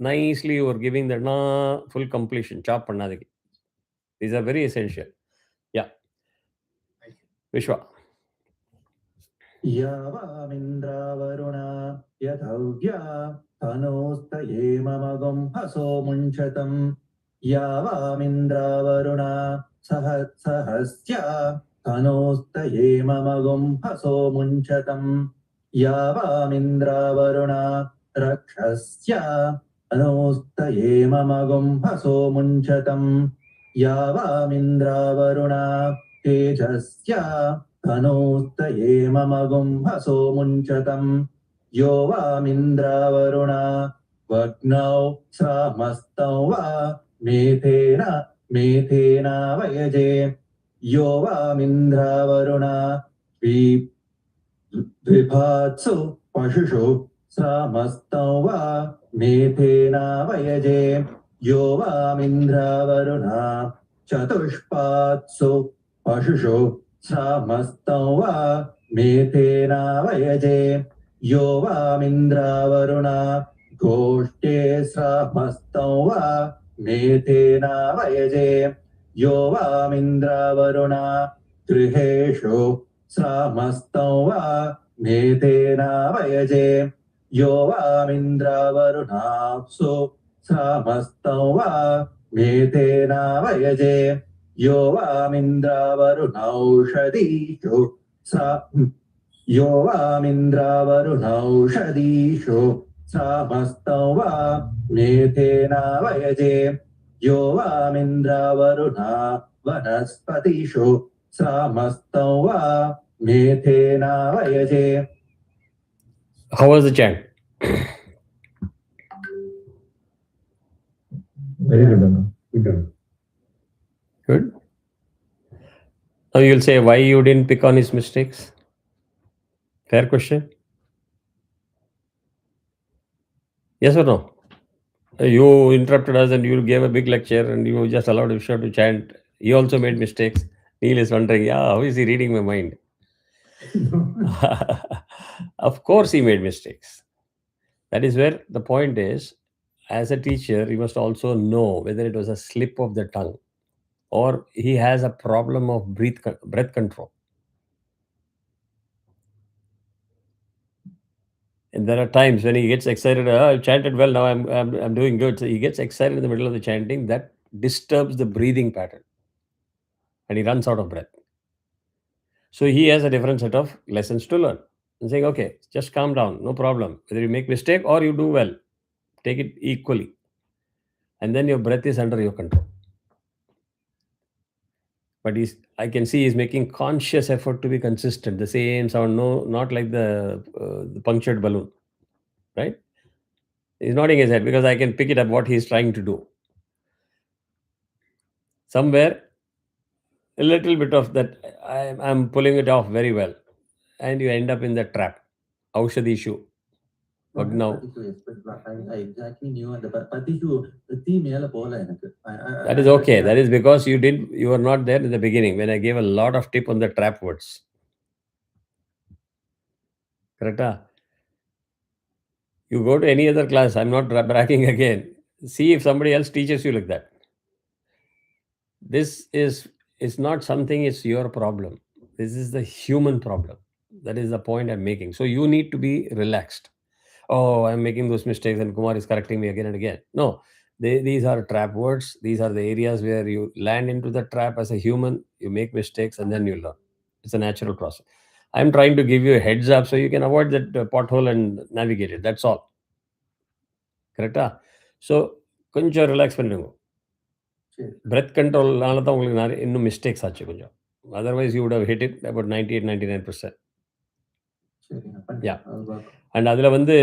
A: nicely you are giving the full completion. Chop பண்ணாதீங்க. These are very essential. Yeah. Vishwa.
B: यावामिन्द्रा Varuna यथव्या तनोस्तयेममगं हसो मुञ्चतम् यावामिन्द्रा वरुणा सहस्या तनोस्तयेममगं हसो मुञ्चतम् यावामिन्द्रा वरुणा रक्षस्या तनोस्तयेममगं हसो मुञ्चतम् यावामिन्द्रा वरुणा तेजस्या तनोस्तयेममगं हसो मुञ्चतम् यो वामिन्द्रा वरुणा वग्नौ श्रामस्तौ वा मेथेना वयजे यो वामिन्द्रा वरुणा द्विभात्सु पशुषु श्रामस्तौ वा मेथेना वयजे यो वामिन्द्रा वरुणा चतुष्पात्सु पशुषु श्रामस्तौ वा मेथेना वयजे यो वामिन्द्रा वरुणा गोष्ठे श्रामस्तौ वा मेथेना वयजे यो वामिन्द्रा वरुणा गृहेषु Samastam va metena vayaje yo vamindra varunapso Samastam va metena vayaje yo vamindra varunaushadisho Yo vamindra varunaushadisho Samastam va metena vayaje yo vamindra varuna vanaspatisho Samastam va metena vayaje.
A: How was the chant?
B: Very good, Anna.
D: Good.
A: Good. Now you'll say why you didn't pick on his mistakes. Fair question. Yes or no? You interrupted us and you gave a big lecture and you just allowed Vishwa to chant. He also made mistakes. Neil is wondering, yeah, how is he reading my mind? Of course he made mistakes. That is where the point is, as a teacher, you must also know whether it was a slip of the tongue or he has a problem of breath control. And there are times when he gets excited, I chanted well, now I'm doing good. So he gets excited in the middle of the chanting, that disturbs the breathing pattern and he runs out of breath. So he has a different set of lessons to learn. And saying, okay, just calm down, no problem. Whether you make mistake or you do well, take it equally. And then your breath is under your control. But I can see he's making conscious effort to be consistent. The same sound, no, not like the punctured balloon, right? He's nodding his head because I can pick it up what he's trying to do. Somewhere, a little bit of that, I'm pulling it off very well. And you end up in the trap. Aushadhi issue. Vagnav.
B: I exactly knew the Patishu, the theme.
A: That is okay. That is because you were not there in the beginning when I gave a lot of tip on the trap words. Correct? You go to any other class, I'm not bragging again. See if somebody else teaches you like that. This is not something, it's your problem. This is the human problem. That is the point I'm making. So you need to be relaxed. Oh, I'm making those mistakes and Kumar is correcting me again and again. No, these are trap words. These are the areas where you land into the trap as a human. You make mistakes and then you learn. It's a natural process. I'm trying to give you a heads up so you can avoid that pothole and navigate it. That's all. Correct? So, கொஞ்சம் relax பண்ணுங்க. Breath control தான் உங்களுக்கு இன்னும் mistakes ஆச்சு கொஞ்சம். Otherwise, you would have hit it about 98-99%. Yeah. And அதில் வந்து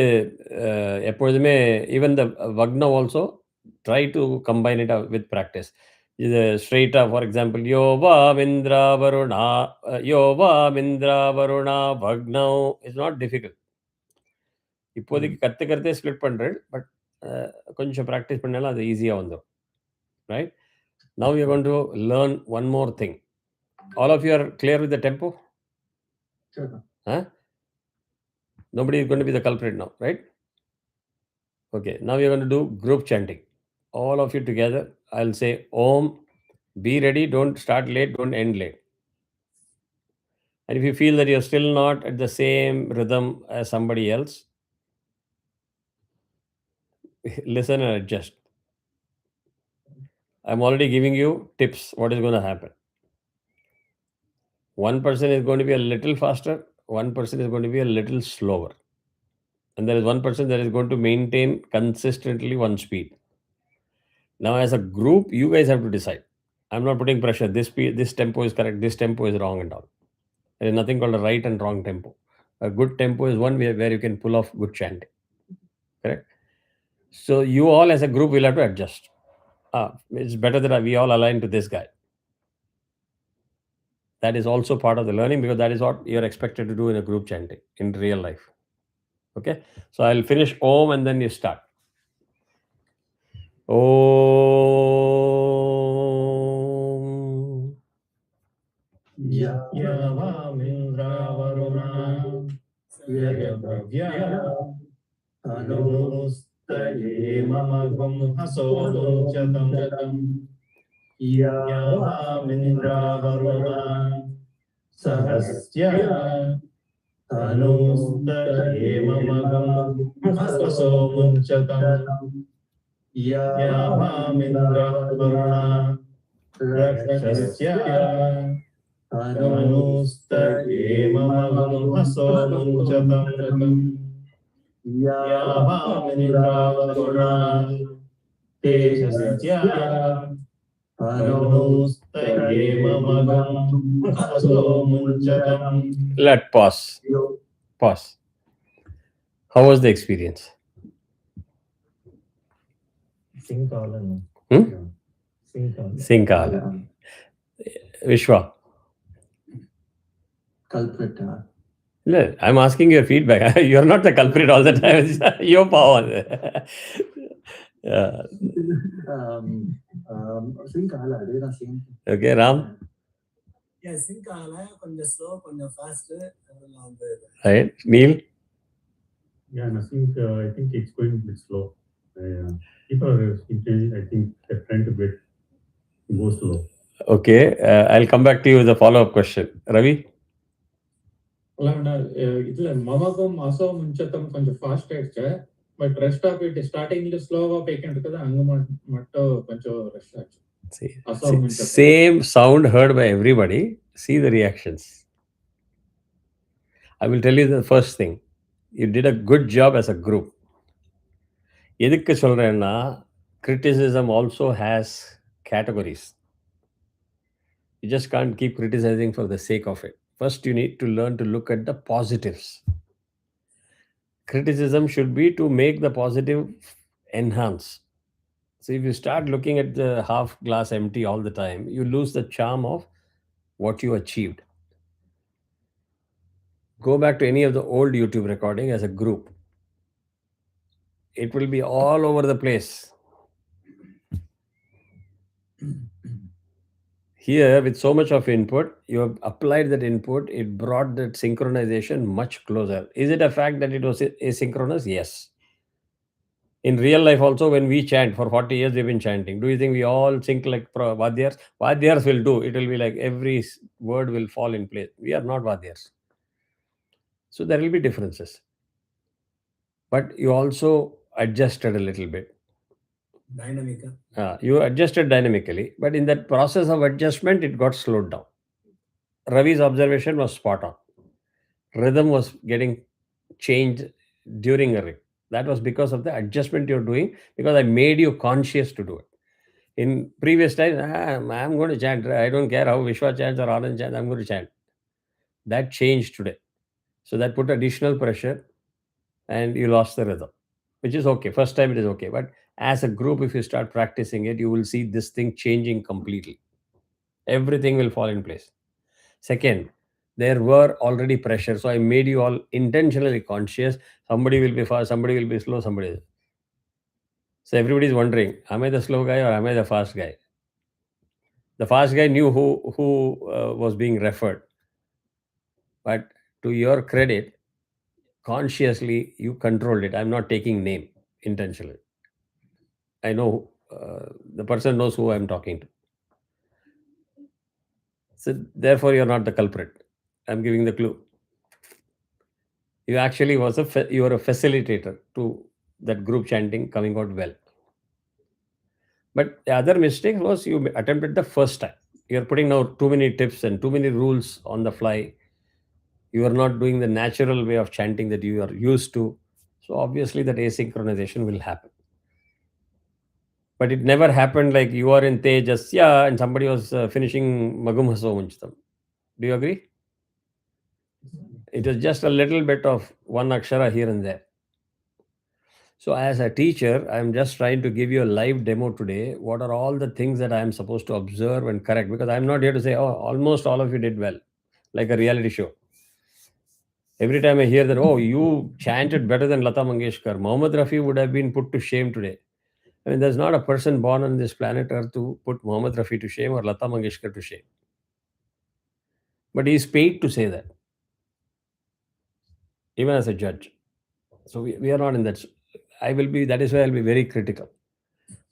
A: எப்பொழுதுமே even the Vagna also try to combine it with practice. இது straight for example, Yova Mindra Varuna Vagna is not difficult. இப்போதைக்கு கற்றுக்கிறதே ஸ்ப்ளிட் பண்ணுறேன், but கொஞ்சம் practice பண்ணாலும் அது ஈஸியாக வந்துடும். Right? Now we are going to learn one more thing. All of you are clear with the tempo?
B: Sure.
A: Huh? Nobody is going to be the culprit now, right? Okay, now we are going to do group chanting. All of you together. I'll say Om. Be ready. Don't start late. Don't end late. And if you feel that you're still not at the same rhythm as somebody else, listen and adjust. I'm already giving you tips. What is going to happen? One person is going to be a little faster. One person is going to be a little slower. And there is one person that is going to maintain consistently one speed. Now, as a group, you guys have to decide. I'm not putting pressure. This tempo is correct. This tempo is wrong and all. There is nothing called a right and wrong tempo. A good tempo is one where you can pull off good chanting. Correct? So you all as a group will have to adjust. It's better that we all align to this guy. That is also part of the learning because that is what you're expected to do in a group chanting in real life. Okay? So I'll finish Om and then you start. Om.
B: Yavamindra Varuna Yagavya Anustaye Mamagum Hasodum Jatam Yavamindra Varuna Sahasya Tanusta Hemamagam Hasaso Munchatam Yavamindra Varuna Rakshasya Tanusta Hemamagam Haso Munchatam Yavamindra Varuna Tejasya Tanusta Hemamagam Haso Munchatam.
A: Let pause. Pause. How was the experience?
B: Sinkalan.
A: Hmm?
B: Sinkalan.
A: Sinkala. Vishwa.
C: Culprit.
A: No, I'm asking your feedback. You're not the culprit all the time. It's your power. Yeah.
C: Sinkala, they are same.
A: Okay, Ram.
C: Yeah, Sinkala, கொஞ்சம் slow, கொஞ்சம் fast.
A: Right. Neil.
D: Yeah, nothing. I think it's going a bit slow. People are simply, I think they're trying to go slow.
A: Okay. I'll come back to you with a follow-up question. Ravi.
B: இதுல மமகம் அசோ முஞ்சத்தம் கொஞ்சம் fast ஆயிடுச்சு but rest of it ஸ்டார்டிங்ல ஸ்லோவா போய்க்கிட்டு இருக்குது அங்க மட்டும் கொஞ்சம் ரஷ் ஆச்சு
A: Same sound heard by everybody. See the reactions. I will tell you the first thing. You did a good job as a group. எதுக்கு சொல்றேன்னா criticism also has categories. You just can't keep criticizing for the sake of it. First, you need to learn to look at the positives. Criticism should be to make the positive enhance. So if you start looking at the half glass empty all the time, you lose the charm of what you achieved. Go back to any of the old YouTube recording as a group. It will be all over the place. Here, with so much of input, you have applied that input, it brought that synchronization much closer. Is it a fact that it was asynchronous? Yes. In real life also, when we chant, for 40 years we've been chanting. Do you think we all sync like Vadyars? Vadyars will do. It will be like every word will fall in place. We are not Vadyars. So there will be differences. But you also adjusted a little bit.
C: Dynamic.
A: You adjusted dynamically, but in that process of adjustment, it got slowed down. Ravi's observation was spot on. Rhythm was getting changed during a rhythm. That was because of the adjustment you're doing, because I made you conscious to do it. In previous times, I'm going to chant. I don't care how Vishwa chants or Anand chants, I'm going to chant. That changed today. So that put additional pressure and you lost the rhythm, which is okay. First time it is okay. But as a group, if you start practicing it, you will see this thing changing completely. Everything will fall in place. Second, there were already pressure. So I made you all intentionally conscious. Somebody will be fast, somebody will be slow, somebody. So everybody is wondering, am I the slow guy or am I the fast guy? The fast guy knew who was being referred. But to your credit, consciously you controlled it. I'm not taking name intentionally. I know the person knows who I'm talking to. So therefore you're not the culprit. I'm giving the clue. You actually you were a facilitator to that group chanting coming out well. But the other mistake was you attempted the first time. You're putting now too many tips and too many rules on the fly. You are not doing the natural way of chanting that you are used to. So obviously that asynchronization will happen. But it never happened like you are in Tejasya and somebody was finishing Magum Haso Munchitam. Do you agree? It is just a little bit of one akshara here and there. So as a teacher, I'm just trying to give you a live demo today. What are all the things that I am supposed to observe and correct? Because I'm not here to say, oh, almost all of you did well, like a reality show. Every time I hear that, oh, you chanted better than Lata Mangeshkar, Mohammad Rafi would have been put to shame today. I mean, there's not a person born on this planet Earth to put Mohammad Rafi to shame or Lata Mangeshkar to shame. But he is paid to say that, even as a judge. So we are not in that. That is why I'll be very critical.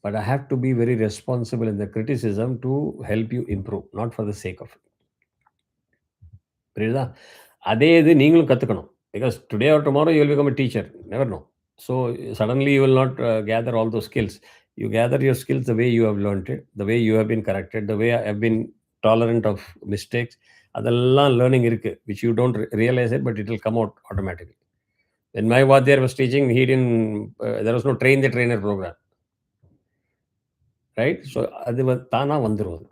A: But I have to be very responsible in the criticism to help you improve, not for the sake of it. புரியுதா? அதே இது நீங்களும் கத்துக்கணும். Because today or tomorrow you will become a teacher. Never know. So suddenly you will not gather all those skills. You gather your skills the way you have learned it, the way you have been corrected, the way I have been tolerant of mistakes. அதெல்லாம் learning இருக்கு, which you don't realize it, but it will come out automatically. When my Vadyar was teaching, he didn't, there was no train the trainer program. Right? So அது தானா வந்துரும்.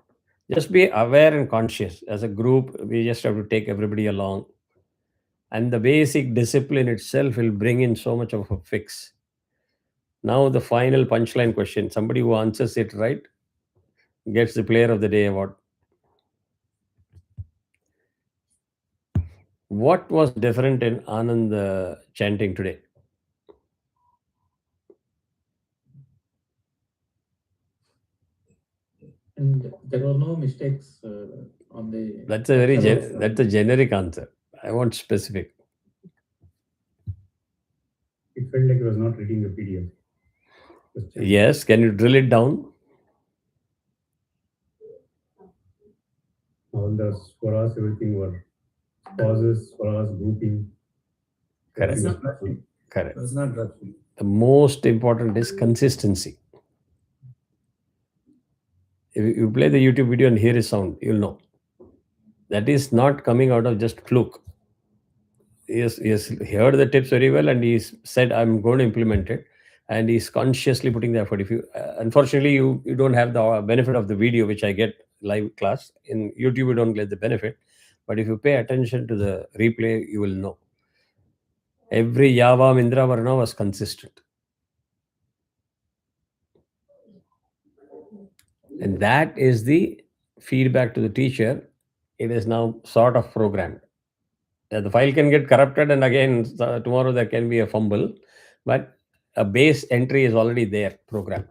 A: Just be aware and conscious. As a group, we just have to take everybody along. And the basic discipline itself will bring in so much of a fix. Now the final punchline question. Somebody who answers it right gets the Player of the Day award. What was different in Anand chanting today?
B: And there were no mistakes on the.
A: That's a very that's a generic answer. I want specific.
D: It felt like I was not reading the PDF.
A: Yes, can you drill it down?
D: All the swaras, everything were pauses, swaras, grouping.
A: Correct.
C: It's not rushing.
A: Correct.
C: It's not rushing.
A: The most important is consistency. If you play the YouTube video and hear his sound, you'll know. That is not coming out of just fluke. He has heard the tips very well and he's said, I'm going to implement it. And he's consciously putting the effort. If you, unfortunately, you don't have the benefit of the video, which I get live class. In YouTube, you don't get the benefit. But if you pay attention to the replay, you will know. Every Yavam Indra Varna was consistent. And that is the feedback to the teacher. It is now sort of programmed. The file can get corrupted and again tomorrow there can be a fumble, but a base entry is already there programmed.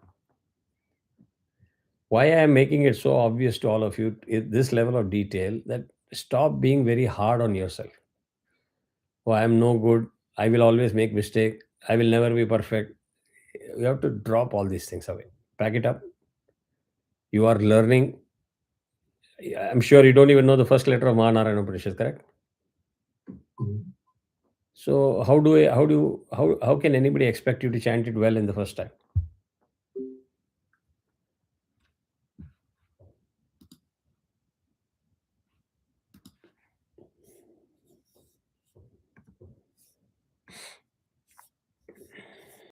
A: Why I am making it so obvious to all of you, this level of detail, that stop being very hard on yourself. Oh, I am no good. I will always make mistake. I will never be perfect. You have to drop all these things away. Pack it up. You are learning. I'm sure you don't even know the first letter of Mahanarayana Upanishad, correct? So how can anybody expect you to chant it well in the first time?